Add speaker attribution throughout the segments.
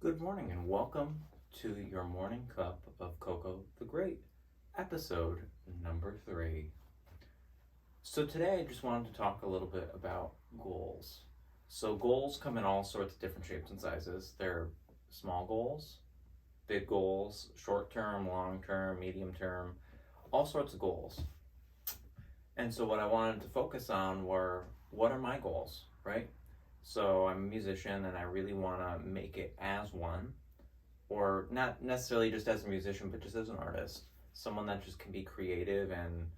Speaker 1: Good morning and welcome to your morning cup of Cocco the Great, episode number 3. So today I just wanted to talk a little bit about goals. So goals come in all sorts of different shapes and sizes. They're small goals, big goals, short term, long term, medium term, all sorts of goals. And so what I wanted to focus on were, what are my goals, right? So I'm a musician and I really want to make it as one, or not necessarily just as a musician, but just as an artist, someone that just can be creative and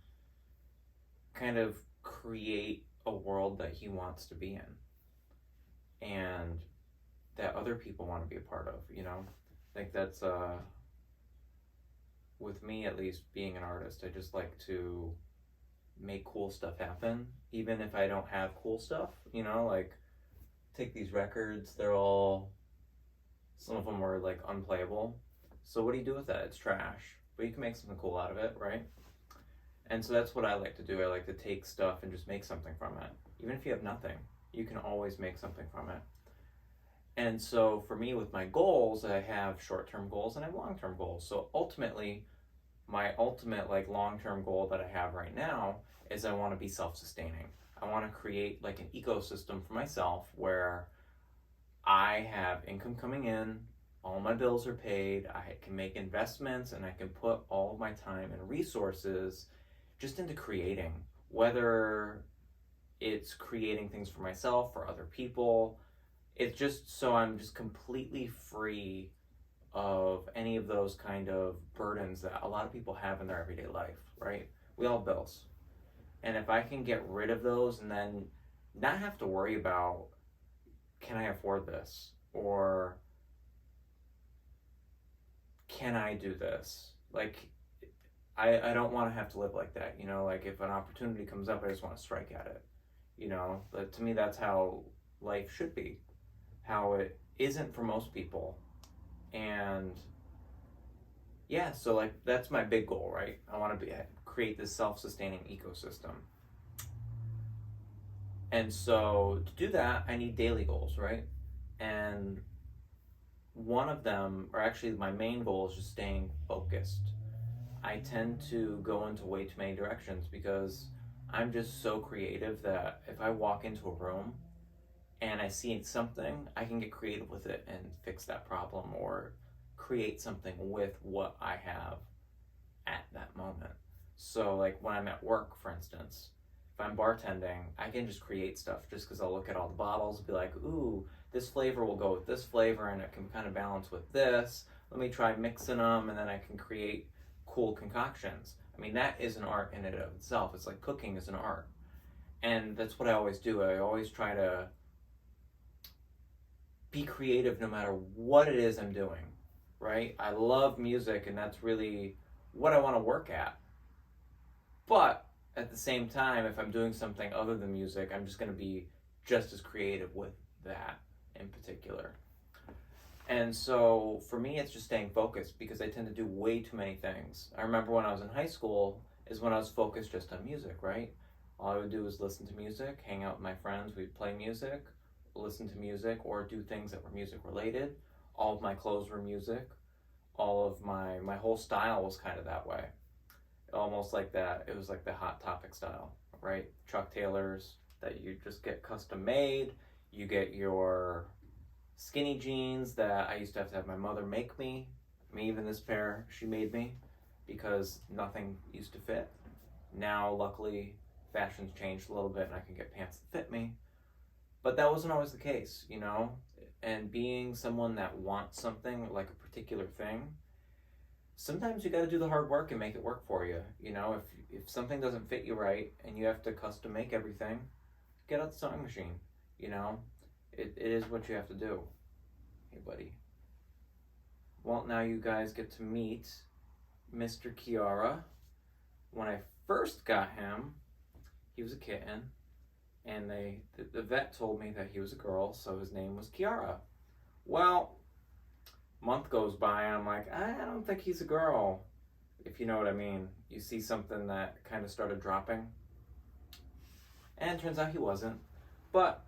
Speaker 1: kind of create a world that he wants to be in and that other people want to be a part of. I think that's, with me at least, being an artist, I just like to make cool stuff happen, even if I don't have cool stuff, like take these records, some of them were like unplayable. So what do you do with that? It's trash, but you can make something cool out of it, right? And so that's what I like to do. I like to take stuff and just make something from it. Even if you have nothing, you can always make something from it. And so for me, with my goals, I have short-term goals and I have long-term goals. So ultimately, my ultimate like long-term goal that I have right now is I want to be self-sustaining. I want to create like an ecosystem for myself where I have income coming in, all my bills are paid, I can make investments, and I can put all of my time and resources just into creating, whether it's creating things for myself or other people. It's just so I'm just completely free of any of those kind of burdens that a lot of people have in their everyday life, right? We all have bills. And if I can get rid of those and then not have to worry about, can I afford this? Or can I do this? Like, I don't want to have to live like that, like if an opportunity comes up, I just want to strike at it, But to me, that's how life should be, how it isn't for most people. And yeah, so like that's my big goal, right? I want to create this self-sustaining ecosystem. And so to do that, I need daily goals, right? And one of them, or actually my main goal, is just staying focused. I tend to go into way too many directions because I'm just so creative that if I walk into a room and I see something, I can get creative with it and fix that problem or create something with what I have at that moment. So like when I'm at work, for instance, if I'm bartending, I can just create stuff just because I'll look at all the bottles and be like, ooh, this flavor will go with this flavor and it can kind of balance with this. Let me try mixing them, and then I can create cool concoctions. I mean, that is an art in and of itself. It's like cooking is an art. And that's what I always do. I always try to be creative no matter what it is I'm doing, right? I love music, and that's really what I want to work at. But at the same time, if I'm doing something other than music, I'm just going to be just as creative with that in particular. And so for me, it's just staying focused because I tend to do way too many things. I remember when I was in high school is when I was focused just on music, right? All I would do was listen to music, hang out with my friends, we'd play music, listen to music, or do things that were music related. All of my clothes were music. All of my whole style was kind of that way. Almost like that, it was like the Hot Topic style, right? Chuck Taylors that you just get custom made. You get your skinny jeans that I used to have my mother make me. I mean, even this pair she made me because nothing used to fit. Now, luckily, fashion's changed a little bit and I can get pants that fit me. But that wasn't always the case, And being someone that wants something, like a particular thing, sometimes you got to do the hard work and make it work for you. If something doesn't fit you right and you have to custom make everything, get out the sewing machine. It is what you have to do. Hey, buddy. Well, now you guys get to meet Mr. Kiara. When I first got him, he was a kitten, and the vet told me that he was a girl, so his name was Kiara. Well, a month goes by, and I'm like, I don't think he's a girl, if you know what I mean. You see something that kind of started dropping, and it turns out he wasn't. But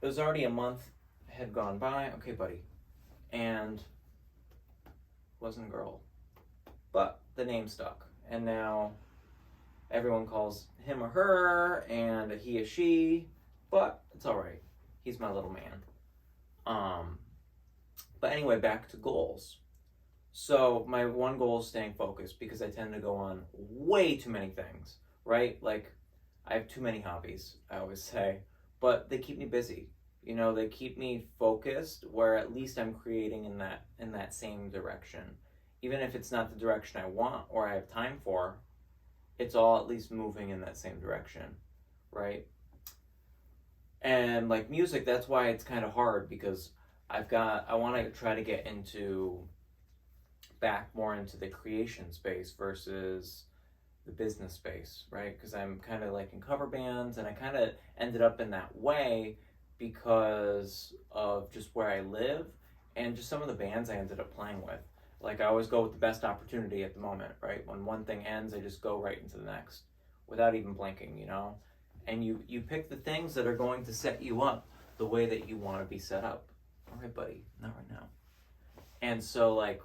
Speaker 1: it was already a month had gone by. Okay, buddy. and wasn't a girl, but the name stuck, and now everyone calls him or her, and a he or she, but it's all right. He's my little man. But anyway, back to goals. So my one goal is staying focused because I tend to go on way too many things, right? Like I have too many hobbies, I always say, but they keep me busy. You know, they keep me focused where at least I'm creating in that same direction. Even if it's not the direction I want or I have time for, it's all at least moving in that same direction, right? And like music, that's why it's kind of hard because I want to try to get back more into the creation space versus the business space, right? Because I'm kind of like in cover bands, and I kind of ended up in that way because of just where I live and just some of the bands I ended up playing with. Like I always go with the best opportunity at the moment, right? When one thing ends, I just go right into the next without even blinking, you know? And you pick the things that are going to set you up the way that you want to be set up. All right, buddy, not right now. And so like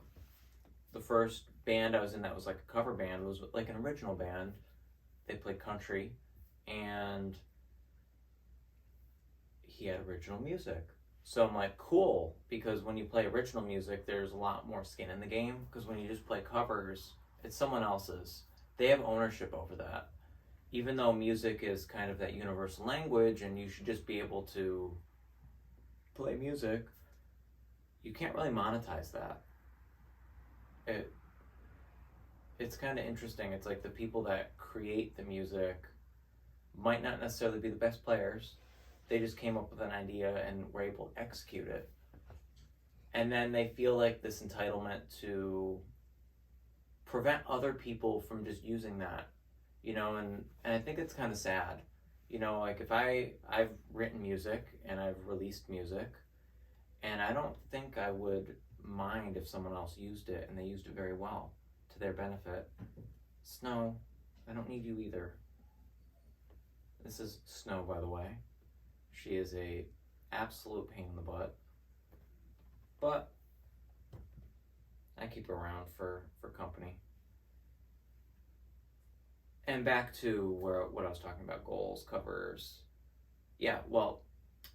Speaker 1: the first band I was in that was like a cover band was like an original band. They played country, and he had original music. So I'm like, cool, because when you play original music, there's a lot more skin in the game. Because when you just play covers, it's someone else's. They have ownership over that. Even though music is kind of that universal language, and you should just be able to play music, you can't really monetize that. It's kind of interesting. It's like the people that create the music might not necessarily be the best players. They just came up with an idea and were able to execute it. And then they feel like this entitlement to prevent other people from just using that, you know, and I think it's kind of sad. You know, like if I've written music and I've released music, and I don't think I would mind if someone else used it and they used it very well to their benefit. Snow, I don't need you either. This is Snow, by the way. She is a absolute pain in the butt, but I keep her around for company. And back to what I was talking about, goals, covers. Yeah, well,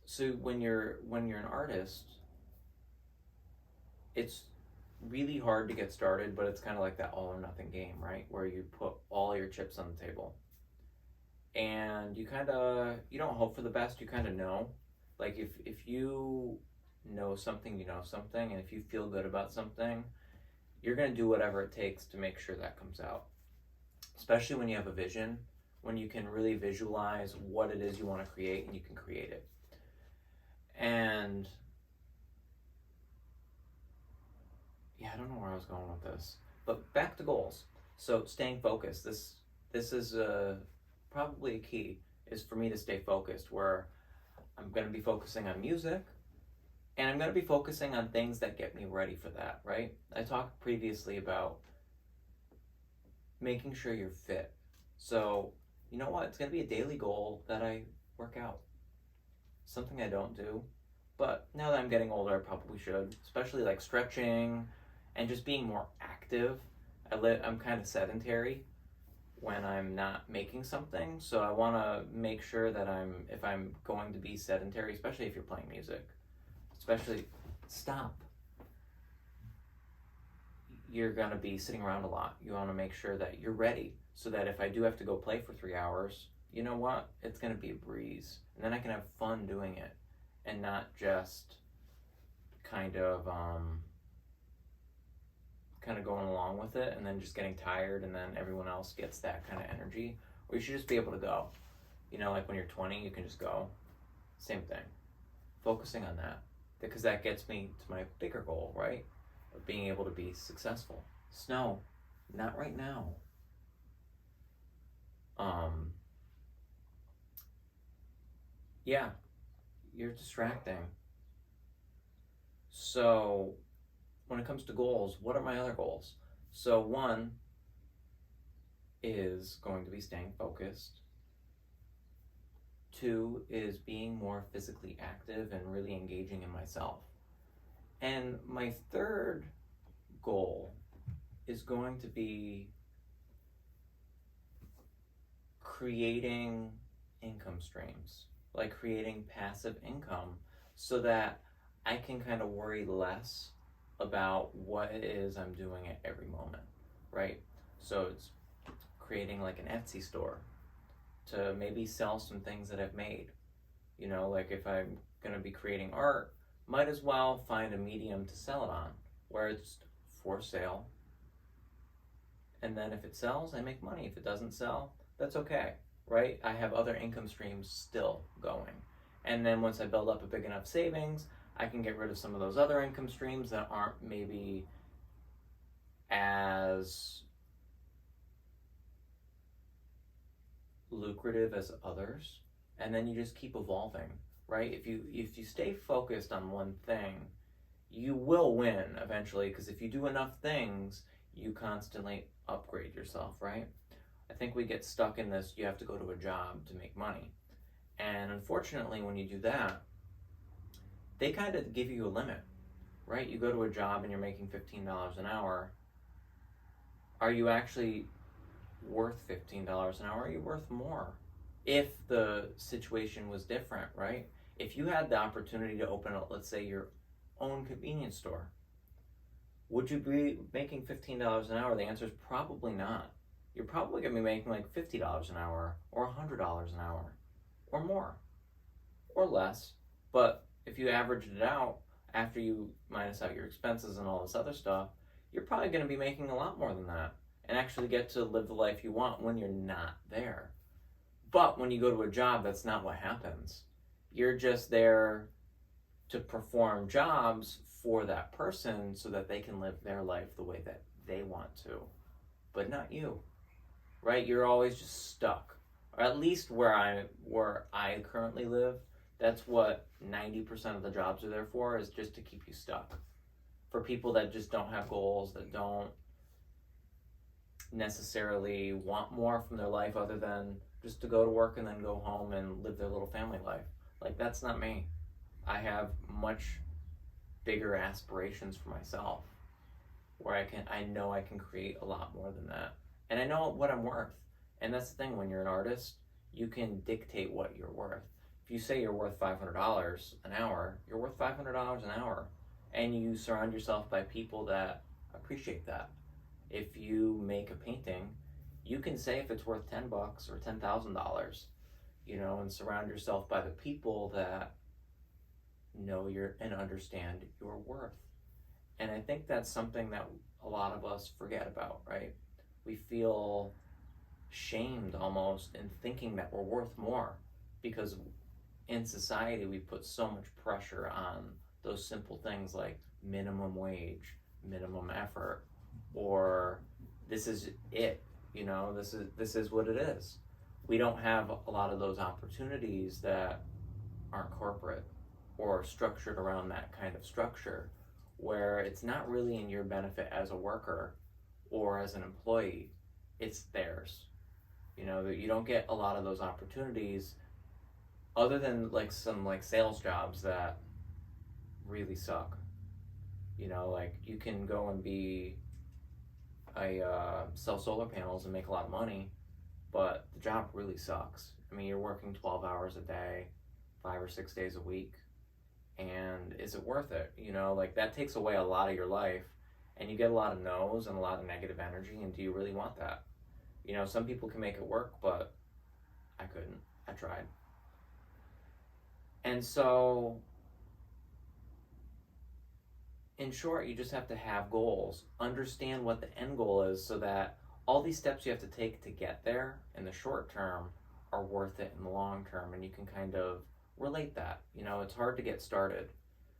Speaker 1: so when you're an artist, it's really hard to get started, but it's kind of like that all or nothing game, right? Where you put all your chips on the table. And you don't hope for the best, you kind of know. Like if you know something, you know something, and if you feel good about something, you're going to do whatever it takes to make sure that comes out. Especially when you have a vision, when you can really visualize what it is you want to create and you can create it. And yeah, I don't know where I was going with this, but back to goals. So staying focused. This is probably a key, is for me to stay focused, where I'm going to be focusing on music, and I'm going to be focusing on things that get me ready for that, right? I talked previously about making sure you're fit. So, you know what? It's going to be a daily goal that I work out. Something I don't do, but now that I'm getting older, I probably should, especially like stretching and just being more active. I'm kind of sedentary when I'm not making something, so I want to make sure that if I'm going to be sedentary, especially if you're playing music, stop. You're going to be sitting around a lot. You want to make sure that you're ready, so that if I do have to go play for 3 hours, you know what? It's going to be a breeze. And then I can have fun doing it and not just kind of going along with it and then just getting tired, and then everyone else gets that kind of energy. Or you should just be able to go. You know, like when you're 20, you can just go. Same thing. Focusing on that, because that gets me to my bigger goal, right? Of being able to be successful. Snow, not right now. Yeah, you're distracting. So when it comes to goals, what are my other goals? So one is going to be staying focused. 2 is being more physically active and really engaging in myself. And my third goal is going to be creating income streams, like creating passive income, so that I can kind of worry less about what it is I'm doing at every moment, right? So it's creating like an Etsy store to maybe sell some things that I've made. You know, like if I'm going to be creating art, might as well find a medium to sell it on where it's for sale. And then if it sells, I make money. If it doesn't sell, that's okay, right? I have other income streams still going. And then once I build up a big enough savings, I can get rid of some of those other income streams that aren't maybe as lucrative as others. And then you just keep evolving, right? If you stay focused on one thing, you will win eventually, because if you do enough things, you constantly upgrade yourself, right? I think we get stuck in this, you have to go to a job to make money. And unfortunately, when you do that, they kind of give you a limit, right? You go to a job and you're making $15 an hour. Are you actually worth $15 an hour? Are you worth more? If the situation was different, right? If you had the opportunity to open up, let's say, your own convenience store, would you be making $15 an hour? The answer is probably not. You're probably going to be making like $50 an hour or $100 an hour or more or less. But if you averaged it out after you minus out your expenses and all this other stuff, you're probably going to be making a lot more than that and actually get to live the life you want when you're not there. But when you go to a job, that's not what happens. You're just there to perform jobs for that person so that they can live their life the way that they want to, but not you, right? You're always just stuck. Or at least where I currently live, that's what 90% of the jobs are there for, is just to keep you stuck. For people that just don't have goals, that don't necessarily want more from their life other than just to go to work and then go home and live their little family life. Like, that's not me. I have much bigger aspirations for myself, where I know I can create a lot more than that. And I know what I'm worth. And that's the thing, when you're an artist, you can dictate what you're worth. If you say you're worth $500 an hour, you're worth $500 an hour. And you surround yourself by people that appreciate that. If you make a painting, you can say if it's worth $10 or $10,000, and surround yourself by the people that know and understand your worth. And I think that's something that a lot of us forget about, right? We feel shamed almost in thinking that we're worth more, because in society we put so much pressure on those simple things like minimum wage, minimum effort, or this is it, this is what it is. We don't have a lot of those opportunities that aren't corporate or structured around that kind of structure, where it's not really in your benefit as a worker or as an employee, it's theirs. You don't get a lot of those opportunities, other than like some like sales jobs that really suck. Like you can go and be sell solar panels and make a lot of money, but the job really sucks. I mean, you're working 12 hours a day, 5 or 6 days a week, and is it worth it? Like that takes away a lot of your life, and you get a lot of no's and a lot of negative energy, and do you really want that? Some people can make it work, but I couldn't. I tried. And so, in short, you just have to have goals, understand what the end goal is, so that all these steps you have to take to get there in the short term are worth it in the long term, and you can kind of relate that. It's hard to get started,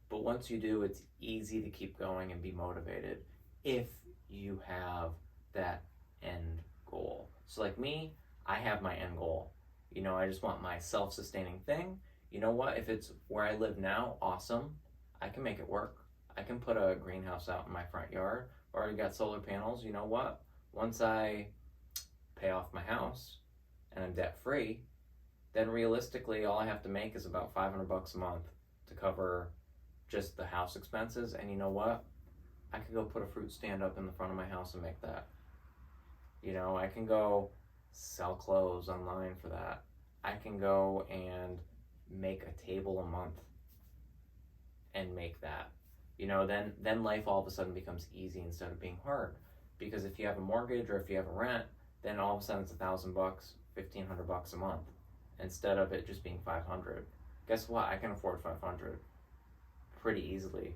Speaker 1: but once you do, it's easy to keep going and be motivated if you have that end goal. So like me, I have my end goal. I just want my self-sustaining thing. You know what? If it's where I live now, awesome. I can make it work. I can put a greenhouse out in my front yard. I've already got solar panels. You know what? Once I pay off my house and I'm debt free, then realistically all I have to make is about $500 a month to cover just the house expenses. And you know what? I could go put a fruit stand up in the front of my house and make that. You know, I can go sell clothes online for that. I can go and make a table a month and make that. You know, then life all of a sudden becomes easy instead of being hard. Because if you have a mortgage or if you have a rent, then all of a sudden it's $1,000, $1,500 a month, instead of it just being 500. Guess what? I can afford 500 pretty easily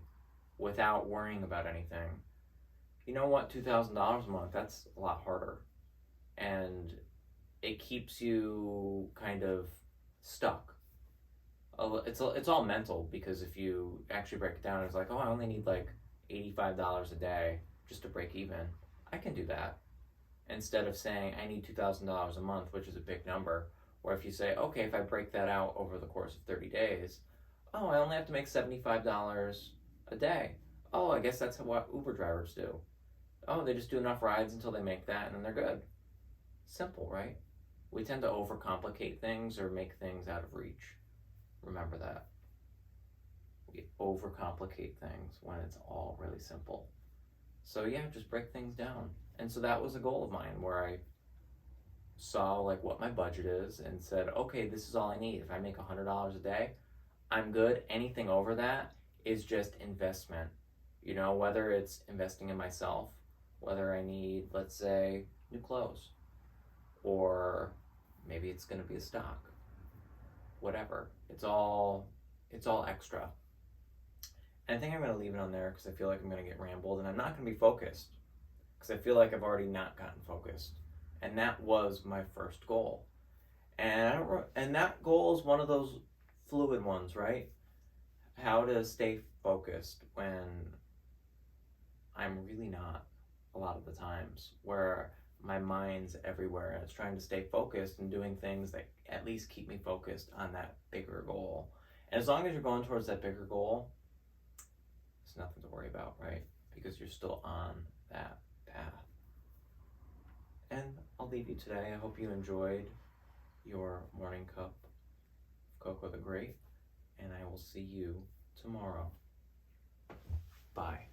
Speaker 1: without worrying about anything. You know what? $2,000 a month, that's a lot harder. And it keeps you kind of stuck. It's all mental, because if you actually break it down, it's like, oh, I only need like $85 a day just to break even. I can do that. Instead of saying I need $2,000 a month, which is a big number, or if you say, okay, if I break that out over the course of 30 days, oh, I only have to make $75 a day. Oh, I guess that's what Uber drivers do. Oh, they just do enough rides until they make that, and then they're good. Simple, right? We tend to overcomplicate things or make things out of reach. Remember that. We overcomplicate things when it's all really simple. So yeah, just break things down. And so that was a goal of mine, where I saw like what my budget is and said, okay, this is all I need. If I make $100 a day, I'm good. Anything over that is just investment. You know, whether it's investing in myself, whether I need, let's say, new clothes, or maybe it's going to be a stock, whatever. It's all extra. And I think I'm going to leave it on there, because I feel like I'm going to get rambled, and I'm not going to be focused, because I feel like I've already not gotten focused. And that was my first goal. And and that goal is one of those fluid ones, right? How to stay focused when I'm really not, a lot of the times, where my mind's everywhere and it's trying to stay focused and doing things that at least keep me focused on that bigger goal. And as long as you're going towards that bigger goal, there's nothing to worry about, right? Because you're still on that path. And I'll leave you today. I hope you enjoyed your morning cup of Cocco the Great, and I will see you tomorrow. Bye.